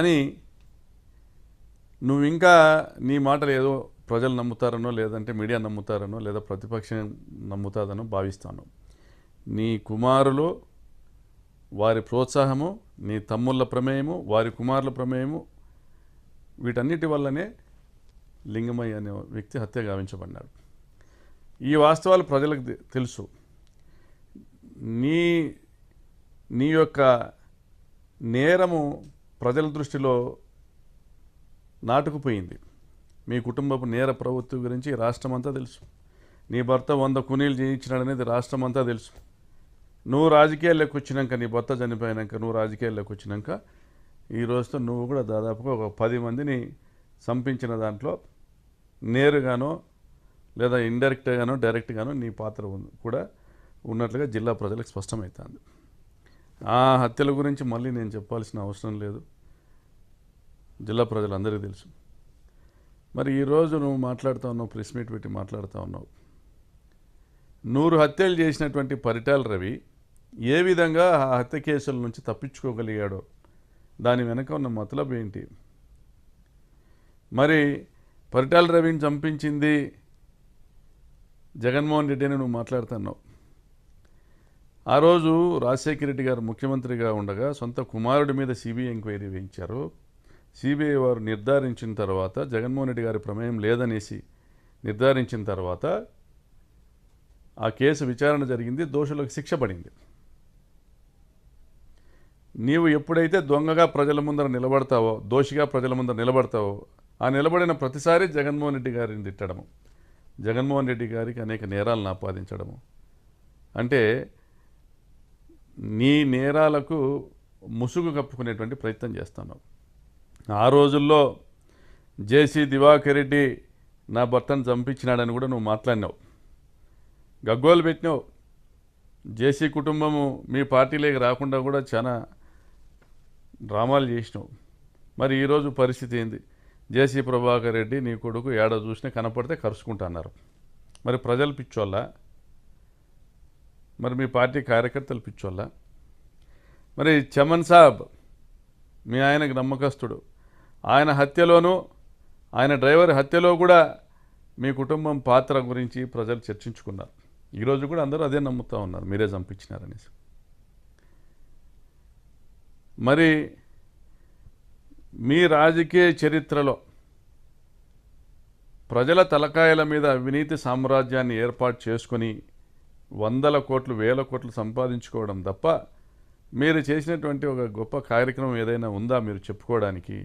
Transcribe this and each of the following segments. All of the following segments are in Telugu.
అని నువ్వు ఇంకా నీ మాటలు ఏదో ప్రజలు నమ్ముతారనో లేదంటే మీడియా నమ్ముతారనో లేదా ప్రతిపక్షం నమ్ముతాదనో భావిస్తాను. నీ కుమారులు వారి ప్రోత్సాహము, నీ తమ్ముళ్ళ ప్రమేయము, వారి కుమారుల ప్రమేయము, వీటన్నిటి వల్లనే లింగమయ్య అనే వ్యక్తి హత్య గావించబడ్డాడు. ఈ వాస్తవాలు ప్రజలకు తెలుసు. నీ నీ యొక్క నేరము ప్రజల దృష్టిలో నాటుకుపోయింది. మీ కుటుంబపు నేర ప్రవృత్తి గురించి రాష్ట్రమంతా తెలుసు. నీ భర్త 100 కూనీలు చేయించినాడనేది రాష్ట్రమంతా తెలుసు. నువ్వు రాజకీయాల్లోకి వచ్చినాక, నీ భర్త చనిపోయినాక నువ్వు రాజకీయాల్లోకి వచ్చినాక ఈ రోజుతో నువ్వు కూడా దాదాపుగా ఒక 10 మందిని చంపించిన దాంట్లో నేరుగానో లేదా ఇండైరెక్ట్గానో డైరెక్ట్గానో నీ పాత్ర కూడా ఉన్నట్లుగా జిల్లా ప్రజలకు స్పష్టమవుతుంది. ఆ హత్యల గురించి మళ్ళీ నేను చెప్పాల్సిన అవసరం లేదు, జిల్లా ప్రజలందరికీ తెలుసు. మరి ఈరోజు నువ్వు మాట్లాడుతూ ఉన్నావు, ప్రెస్ మీట్ పెట్టి మాట్లాడుతూ ఉన్నావు. 100 హత్యలు చేసినటువంటి పరిటాల రవి ఏ విధంగా ఆ హత్య కేసుల నుంచి తప్పించుకోగలిగాడో దాని వెనక ఉన్న మతలబ్ ఏంటి? మరి పరిటాల రవిని చంపించింది జగన్మోహన్ రెడ్డి అని నువ్వు మాట్లాడుతున్నావు. ఆ రోజు రాజశేఖర రెడ్డి గారు ముఖ్యమంత్రిగా ఉండగా సొంత కుమారుడి మీద సిబిఐ ఎంక్వైరీ వేయించారు. సిబిఐ వారు నిర్ధారించిన తర్వాత, జగన్మోహన్ రెడ్డి గారి ప్రమేయం లేదనేసి నిర్ధారించిన తర్వాత ఆ కేసు విచారణ జరిగింది, దోషులకు శిక్ష పడింది. నీవు ఎప్పుడైతే దొంగగా ప్రజల ముందర నిలబడతావో, దోషిగా ప్రజల ముందర నిలబడతావో, ఆ నిలబడిన ప్రతిసారి జగన్మోహన్ రెడ్డి గారిని తిట్టడము, జగన్మోహన్ రెడ్డి గారికి అనేక నేరాలను ఆపాదించడము, అంటే నీ నేరాలకు ముసుగు కప్పుకునేటువంటి ప్రయత్నం చేస్తున్నావు. ఆ రోజుల్లో జేసీ దివాకర్ రెడ్డి నా భర్తను చంపించినాడని కూడా నువ్వు మాట్లాడినావు, గగ్గోలు పెట్టినావు. జేసీ కుటుంబము మీ పార్టీలోకి రాకుండా కూడా చాలా డ్రామాలు చేసినావు. మరి ఈరోజు పరిస్థితి ఏంది? జేసీ ప్రభాకర్ రెడ్డి నీ కొడుకు ఏడో చూసినా కనపడితే కరుచుకుంటున్నారు. మరి ప్రజలు పిచ్చోళ్ళ? మరి మీ పార్టీ కార్యకర్తలు పిచ్చోళ్ళ? మరి చమన్ సాబ్ మీ ఆయనకు నమ్మకస్తుడు, ఆయన హత్యలోనూ ఆయన డ్రైవర్ హత్యలో కూడా మీ కుటుంబం పాత్ర గురించి ప్రజలు చర్చించుకున్నారు. ఈరోజు కూడా అందరూ అదే నమ్ముతూ ఉన్నారు, మీరే చంపించినారనేసి. మరి మీ రాజకీయ చరిత్రలో ప్రజల తలకాయల మీద అవినీతి సామ్రాజ్యాన్ని ఏర్పాటు చేసుకొని 100 కోట్లు 1000 కోట్లు సంపాదించుకోవడం తప్ప మీరు చేసినటువంటి ఒక గొప్ప కార్యక్రమం ఏదైనా ఉందా మీరు చెప్పుకోవడానికి?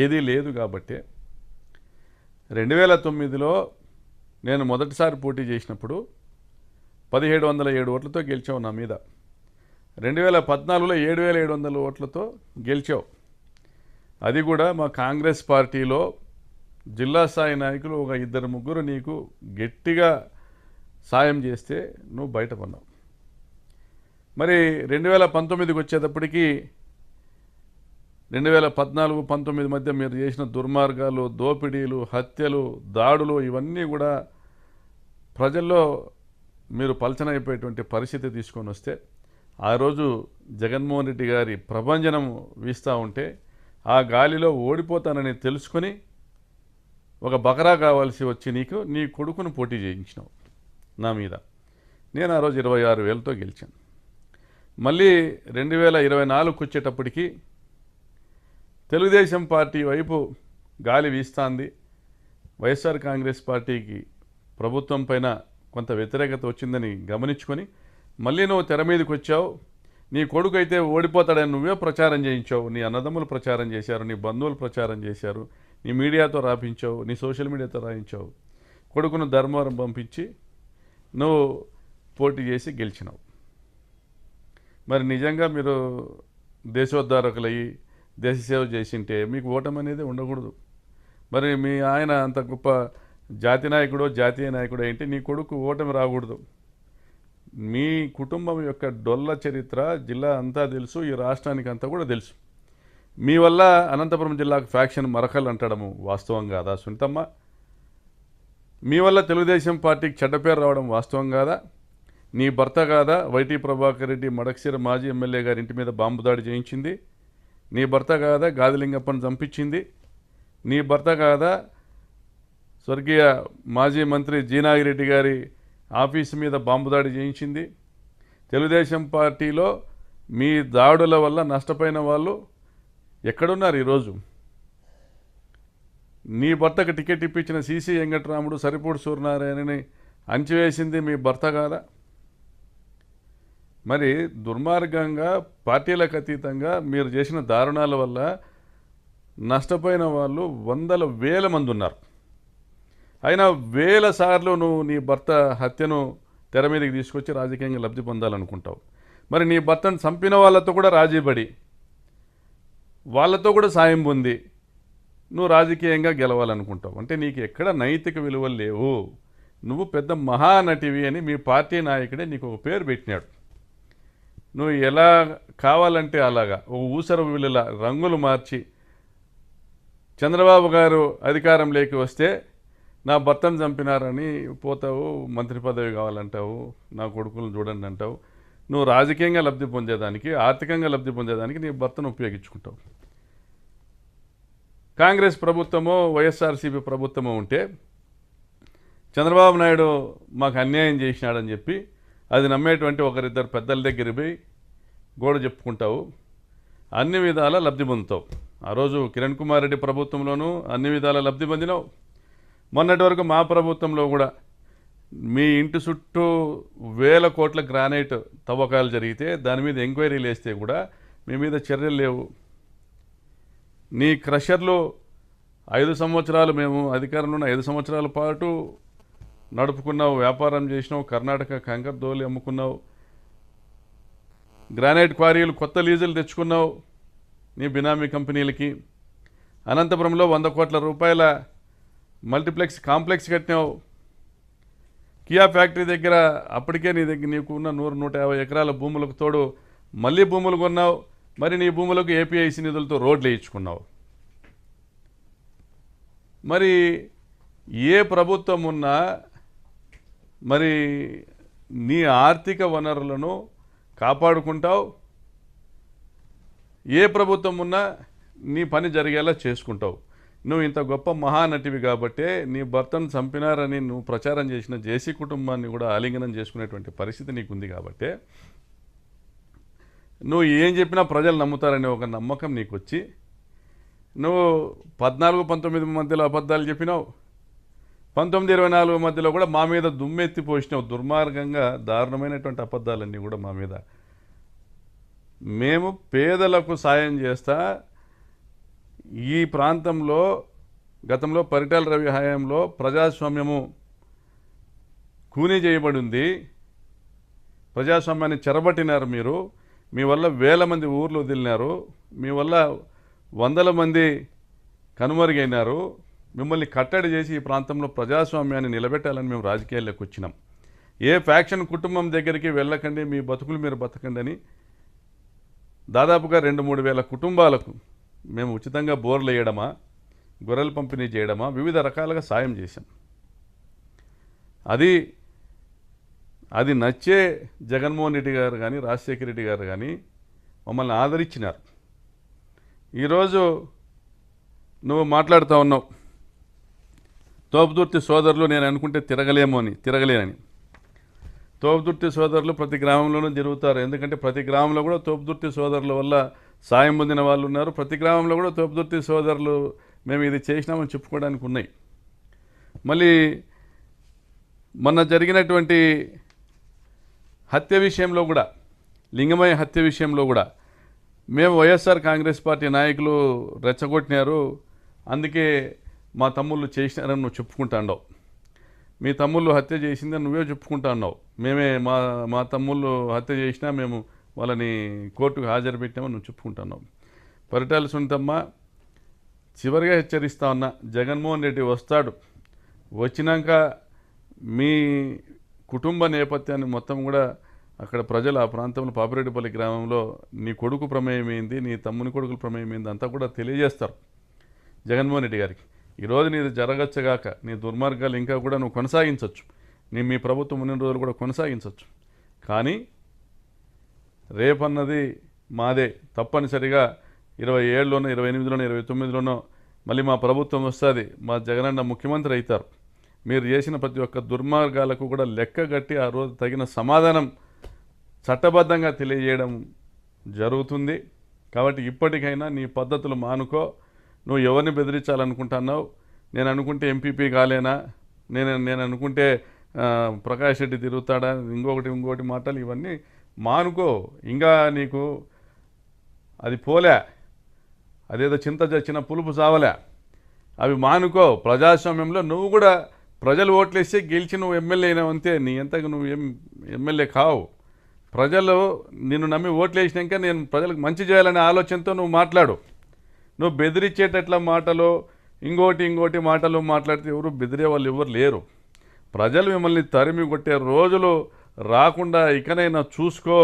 ఏదీ లేదు. కాబట్టి 2009లో నేను మొదటిసారి పోటీ చేసినప్పుడు 1707 ఓట్లతో గెలిచావు నా మీద. 2014లో 7700 ఓట్లతో గెలిచావు. అది కూడా మా కాంగ్రెస్ పార్టీలో జిల్లా స్థాయి నాయకులు ఒక 2-3 నీకు గట్టిగా సాయం చేస్తే నువ్వు బయటపడినావు. మరి 2019కి వచ్చేటప్పటికి 2014-19 మధ్య మీరు చేసిన దుర్మార్గాలు, దోపిడీలు, హత్యలు, దాడులు ఇవన్నీ కూడా ప్రజల్లో మీరు పలచనైపోయేటువంటి పరిస్థితి తీసుకొని వస్తే, ఆ రోజు జగన్మోహన్ రెడ్డి గారి ప్రభంజనం వీస్తూ ఉంటే ఆ గాలిలో ఓడిపోతానని తెలుసుకొని ఒక బకరా కావాల్సి వచ్చి నీ కొడుకును పోటీ చేయించినావు నా మీద. నేను ఆ రోజు 26,000తో గెలిచాను. మళ్ళీ 2024కు వచ్చేటప్పటికి తెలుగుదేశం పార్టీ వైపు గాలి వీస్తుంది. వైఎస్ఆర్ కాంగ్రెస్ పార్టీకి ప్రభుత్వం పైన కొంత వ్యతిరేకత వచ్చిందని గమనించుకొని మళ్ళీ నువ్వు తెర మీదకి వచ్చావు. నీ కొడుకు అయితే ఓడిపోతాడని నువ్వే ప్రచారం చేయించావు, నీ అన్నదమ్ములు ప్రచారం చేశారు, నీ బంధువులు ప్రచారం చేశారు, నీ మీడియాతో రాపించావు, నీ సోషల్ మీడియాతో రాయించావు. కొడుకును ధర్మవరం పంపించి నువ్వు పోటీ చేసి గెలిచినావు. మరి నిజంగా మీరు దేశోద్ధారకులయ్యి దేశ సేవ చేసింటే మీకు ఓటమి అనేది ఉండకూడదు. మరి మీ ఆయన అంత గొప్ప జాతీయ నాయకుడు ఏంటి, నీ కొడుకు ఓటమి రాకూడదు. మీ కుటుంబం యొక్క డొల్ల చరిత్ర జిల్లా అంతా తెలుసు, ఈ రాష్ట్రానికి అంతా కూడా తెలుసు. మీ వల్ల అనంతపురం జిల్లాకు ఫ్యాక్షన్ మరకలు అంటడము వాస్తవం కాదా సునీతమ్మ? మీ వల్ల తెలుగుదేశం పార్టీకి చెడ్డ పేరు రావడం వాస్తవం కాదా? నీ భర్త కాదా వైటీ ప్రభాకర్ రెడ్డి మడకశిర మాజీ ఎమ్మెల్యే గారి ఇంటి మీద బాంబు దాడి చేయించింది? నీ భర్త కాదా గాదిలింగప్పని చంపించింది? నీ భర్త కాదా స్వర్గీయ మాజీ మంత్రి జీనాగిరెడ్డి గారి ఆఫీసు మీద బాంబు దాడి చేయించింది? తెలుగుదేశం పార్టీలో మీ దాడుల వల్ల నష్టపోయిన వాళ్ళు ఎక్కడున్నారు ఈరోజు? నీ భర్తకు టికెట్ ఇప్పించిన సిసి వెంకటరాముడు, సరిపూడి సూర్యనారాయణని అంచివేసింది మీ భర్త కాదా? మరి దుర్మార్గంగా పార్టీలకు అతీతంగా మీరు చేసిన దారుణాల వల్ల నష్టపోయిన వాళ్ళు వందల వేల మంది ఉన్నారు. అయినా వేల సార్లు నువ్వు నీ భర్త హత్యను తెర మీదకి తీసుకొచ్చి రాజకీయంగా లబ్ధి పొందాలనుకుంటావు. మరి నీ భర్తను చంపిన వాళ్ళతో కూడా రాజీపడి వాళ్ళతో కూడా సాయం పొంది నువ్వు రాజకీయంగా గెలవాలనుకుంటావు. అంటే నీకు ఎక్కడ నైతిక విలువలు లేవు. నువ్వు పెద్ద మహానటివి అని మీ పార్టీ నాయకుడే నీకు ఒక పేరు పెట్టినాడు. నువ్వు ఎలా కావాలంటే అలాగా ఒక ఊసర విలుల రంగులు మార్చి చంద్రబాబు గారు అధికారంలోకి వస్తే నా భర్తను చంపినారని పోతావు, మంత్రి పదవి కావాలంటావు, నా కొడుకులను చూడండి అంటావు. నువ్వు రాజకీయంగా లబ్ధి పొందేదానికి, ఆర్థికంగా లబ్ధి పొందేదానికి నీ భర్తను ఉపయోగించుకుంటావు. కాంగ్రెస్ ప్రభుత్వమో వైఎస్ఆర్సీపీ ప్రభుత్వమో ఉంటే చంద్రబాబు నాయుడు మాకు అన్యాయం చేసినాడని చెప్పి అది నమ్మేటువంటి ఒకరిద్దరు పెద్దల దగ్గర పోయి గోడ చెప్పుకుంటావు, అన్ని విధాల లబ్ధి పొందుతావు. ఆ రోజు కిరణ్ కుమార్ రెడ్డి ప్రభుత్వంలోనూ అన్ని విధాల లబ్ధి పొందినావు. మొన్నటి వరకు మా ప్రభుత్వంలో కూడా మీ ఇంటి చుట్టూ వేల కోట్ల గ్రానైట్ తవ్వకాలు జరిగితే దాని మీద ఎంక్వైరీలు వేస్తే కూడా మీ మీద చర్యలు లేవు. నీ క్రషర్లు 5 సంవత్సరాలు మేము అధికారంలో ఉన్న 5 సంవత్సరాల పాటు నడుపుకున్నావు, వ్యాపారం చేసినావు, కర్ణాటక కంకర్ దోలి అమ్ముకున్నావు, గ్రానైట్ క్వారీలు కొత్త లీజులు తెచ్చుకున్నావు నీ బినామీ కంపెనీలకి. అనంతపురంలో 100 కోట్ల రూపాయల మల్టీప్లెక్స్ కాంప్లెక్స్ కట్టినావు. కియా ఫ్యాక్టరీ దగ్గర అప్పటికే నీకు ఉన్న 100-150 ఎకరాల భూములకు తోడు మళ్ళీ భూములు కొన్నావు. మరి నీ భూములకు ఏపీఐసి నిధులతో రోడ్లు వేయించుకున్నావు. మరి ఏ ప్రభుత్వం ఉన్నా మరి నీ ఆర్థిక వనరులను కాపాడుకుంటావు, ఏ ప్రభుత్వం ఉన్నా నీ పని జరిగేలా చేసుకుంటావు. నువ్వు ఇంత గొప్ప మహానటివి కాబట్టే నీ భర్తను చంపినారని నువ్వు ప్రచారం చేసిన జేసీ కుటుంబాన్ని కూడా ఆలింగనం చేసుకునేటువంటి పరిస్థితి నీకుంది కాబట్టే నువ్వు ఏం చెప్పినా ప్రజలు నమ్ముతారనే ఒక నమ్మకం నీకు వచ్చి నువ్వు 14-19 మధ్యలో అబద్ధాలు చెప్పినావు. 19-24 మధ్యలో కూడా మా మీద దుమ్మెత్తి పోసినావు. దుర్మార్గంగా దారుణమైనటువంటి అబద్ధాలన్నీ కూడా మా మీద. మేము పేదలకు సాయం చేస్తా, ఈ ప్రాంతంలో గతంలో పరిటాల రవి హయాంలో ప్రజాస్వామ్యము కూనీ చేయబడింది, ప్రజాస్వామ్యాన్ని చెరబట్టినారు మీరు. మీ వల్ల వేల మంది ఊర్లు వదిలినారు, మీ వల్ల వందల మంది కనుమరుగైనారు. మిమ్మల్ని కట్టడి చేసి ఈ ప్రాంతంలో ప్రజాస్వామ్యాన్ని నిలబెట్టాలని మేము రాజకీయాల్లోకి వచ్చినాం. ఏ ఫ్యాక్షన్ కుటుంబం దగ్గరికి వెళ్ళకండి, మీ బతుకులు మీరు బతకండి అని దాదాపుగా 2-3 వేల కుటుంబాలకు మేము ఉచితంగా బోర్లు వేయడమా, గొర్రెలు పంపిణీ చేయడమా, వివిధ రకాలుగా సాయం చేశాం. అది నచ్చే జగన్మోహన్ రెడ్డి గారు కానీ రాజశేఖర రెడ్డి గారు కానీ మమ్మల్ని ఆదరించినారు. ఈరోజు నువ్వు మాట్లాడుతూ ఉన్నావు తోపుదుర్తి సోదరులు నేను అనుకుంటే తిరగలేనని. తోపుదుర్తి సోదరులు ప్రతి గ్రామంలోనూ తిరుగుతారు. ఎందుకంటే ప్రతి గ్రామంలో కూడా తోపుదుర్తి సోదరుల వల్ల సాయం పొందిన వాళ్ళు ఉన్నారు. ప్రతి గ్రామంలో కూడా తోపుదుర్తి సోదరులు మేము ఇది చేసినామని చెప్పుకోవడానికి ఉన్నాయి. మళ్ళీ మొన్న జరిగినటువంటి హత్య విషయంలో కూడా, లింగమయ్య హత్య విషయంలో కూడా మేము వైఎస్ఆర్ కాంగ్రెస్ పార్టీ నాయకులు రెచ్చగొట్టినారు, అందుకే మా తమ్ముళ్ళు చేసినారని నువ్వు చెప్పుకుంటా ఉన్నావు. మీ తమ్ముళ్ళు హత్య చేసిందని నువ్వే చెప్పుకుంటా ఉన్నావు. మేమే మా తమ్ముళ్ళు హత్య చేసినా మేము వాళ్ళని కోర్టుకు హాజరు పెట్టామని నువ్వు చెప్పుకుంటున్నావు. పరిటాల సునీతమ్మ, చివరిగా హెచ్చరిస్తా ఉన్నా, జగన్మోహన్ రెడ్డి వస్తాడు, వచ్చినాక మీ కుటుంబ నేపథ్యాన్ని మొత్తం కూడా అక్కడ ప్రజలు ఆ ప్రాంతంలో పాపిరెడ్డిపల్లి గ్రామంలో నీ కొడుకు ప్రమేయం ఏంది, నీ తమ్ముని కొడుకుల ప్రమేయం ఏంది అంతా కూడా తెలియజేస్తారు జగన్మోహన్ రెడ్డి గారికి. ఈరోజు నీది జరగచ్చగాక నీ దుర్మార్గాలు ఇంకా కూడా నువ్వు కొనసాగించవచ్చు, మీ ప్రభుత్వం ఉన్న రోజులు కూడా కొనసాగించవచ్చు. కానీ రేపన్నది మాదే. తప్పనిసరిగా 27లోనో 28లోనో 29లోనో మళ్ళీ మా ప్రభుత్వం వస్తుంది, మా జగనన్న ముఖ్యమంత్రి అవుతారు. మీరు చేసిన ప్రతి ఒక్క దుర్మార్గాలకు కూడా లెక్కగట్టి ఆ రోజు తగిన సమాధానం చట్టబద్ధంగా తెలియజేయడం జరుగుతుంది. కాబట్టి ఇప్పటికైనా నీ పద్ధతులు మానుకో. నువ్వు ఎవరిని బెదిరించాలనుకుంటున్నావు? నేను అనుకుంటే ఎంపీపీ కాలేనా, నేను అనుకుంటే ప్రకాష్ రెడ్డి తిరుగుతాడా, ఇంకోటి మాటలు ఇవన్నీ మానుకో. ఇంకా నీకు అది పోలే, అదేదో చింత చచ్చిన పులుపు చావలే, అవి మానుకో. ప్రజాస్వామ్యంలో నువ్వు కూడా ప్రజలు ఓట్లేస్తే గెలిచి నువ్వు ఎమ్మెల్యే అయినావు అంతే. నీ ఎంతకు నువ్వు ఎమ్మెల్యే కావు. ప్రజలు నిన్ను నమ్మి ఓట్లేసినాక నేను ప్రజలకు మంచి చేయాలనే ఆలోచనతో నువ్వు మాట్లాడు. నువ్వు బెదిరించేటట్ల మాటలు ఇంకోటి మాటలు మాట్లాడితే ఎవరు బెదిరే వాళ్ళు ఎవరు లేరు. ప్రజలు మిమ్మల్ని తరిమి కొట్టే రోజులు రాకుండా ఇకనైనా చూసుకో.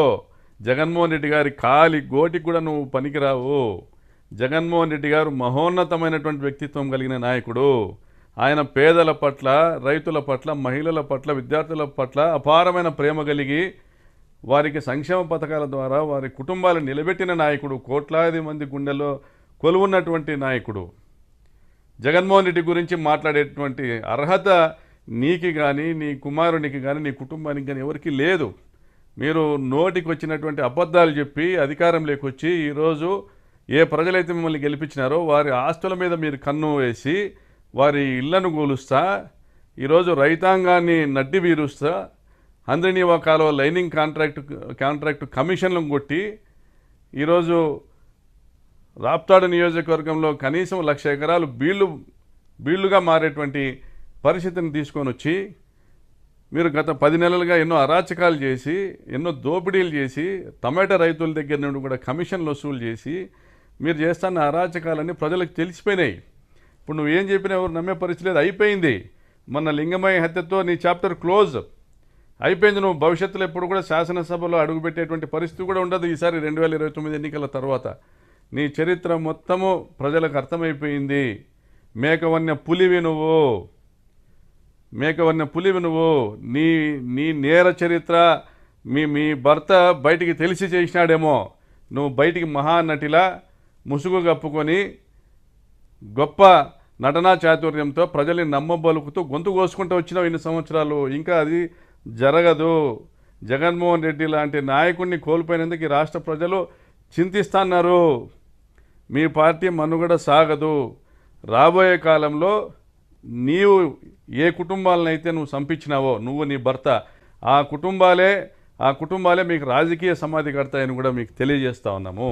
జగన్మోహన్ రెడ్డి గారి కాలి గోటికి కూడా నువ్వు పనికిరావు. జగన్మోహన్ రెడ్డి గారు మహోన్నతమైనటువంటి వ్యక్తిత్వం కలిగిన నాయకుడు. ఆయన పేదల పట్ల, రైతుల పట్ల, మహిళల పట్ల, విద్యార్థుల పట్ల అపారమైన ప్రేమ కలిగి వారికి సంక్షేమ పథకాల ద్వారా వారి కుటుంబాలను నిలబెట్టిన నాయకుడు. కోట్లాది మంది గుండెల్లో కొలువున్నటువంటి నాయకుడు. జగన్మోహన్ రెడ్డి గురించి మాట్లాడేటువంటి అర్హత నీకు కానీ, నీ కుమారునికి కానీ, నీ కుటుంబానికి కానీ ఎవరికి లేదు. మీరు నోటికి వచ్చినటువంటి అబద్ధాలు చెప్పి అధికారం లేకొచ్చి ఈరోజు ఏ ప్రజలైతే మిమ్మల్ని గెలిపించినారో వారి ఆస్తుల మీద మీరు కన్ను వేసి వారి ఇళ్లను కూలుస్తా, ఈరోజు రైతాంగాన్ని నడ్డి వీరుస్తా, హంద్రినీవా కాలువ లైనింగ్ కాంట్రాక్టు కమిషన్లను కొట్టి ఈరోజు రాప్తాడు నియోజకవర్గంలో కనీసం 1,00,000 ఎకరాలు బీళ్లుగా మారేటువంటి పరిస్థితిని తీసుకొని వచ్చి మీరు గత 10 నెలలుగా ఎన్నో అరాచకాలు చేసి, ఎన్నో దోపిడీలు చేసి, టమాటా రైతుల దగ్గర నుండి కూడా కమిషన్లు వసూలు చేసి మీరు చేస్తున్న అరాచకాలన్నీ ప్రజలకు తెలిసిపోయినాయి. ఇప్పుడు నువ్వేం చెప్పినా ఎవరు నమ్మే పరిస్థితి లేదు. అయిపోయింది. మొన్న లింగమయ్య హత్యతో నీ చాప్టర్ క్లోజ్ అయిపోయింది. నువ్వు భవిష్యత్తులో ఎప్పుడు కూడా శాసనసభలో అడుగుపెట్టేటువంటి పరిస్థితి కూడా ఉండదు ఈసారి 2029 ఎన్నికల తర్వాత. నీ చరిత్ర మొత్తము ప్రజలకు అర్థమైపోయింది. మేకవన్య పులివి నువ్వు. నీ నేర చరిత్ర మీ భర్త బయటికి తెలిసి చేసినాడేమో. నువ్వు బయటికి మహానటిలా ముసుగు కప్పుకొని గొప్ప నటనా చాతుర్యంతో ప్రజల్ని నమ్మబలుకుతూ గొంతు కోసుకుంటూ వచ్చినావు ఇన్ని సంవత్సరాలు. ఇంకా అది జరగదు. జగన్మోహన్ రెడ్డి లాంటి నాయకుడిని కోల్పోయినందుకు ఈ రాష్ట్ర ప్రజలు చింతిస్తున్నారు. మీ పార్టీ మనుగడ సాగదు. రాబోయే కాలంలో నీవు ఏ కుటుంబాలనైతే నువ్వు సంపించినావో, నువ్వు నీ భర్త, ఆ కుటుంబాలే మీకు రాజకీయ సమాధి కడతాయని కూడా మీకు తెలియజేస్తా ఉన్నాము.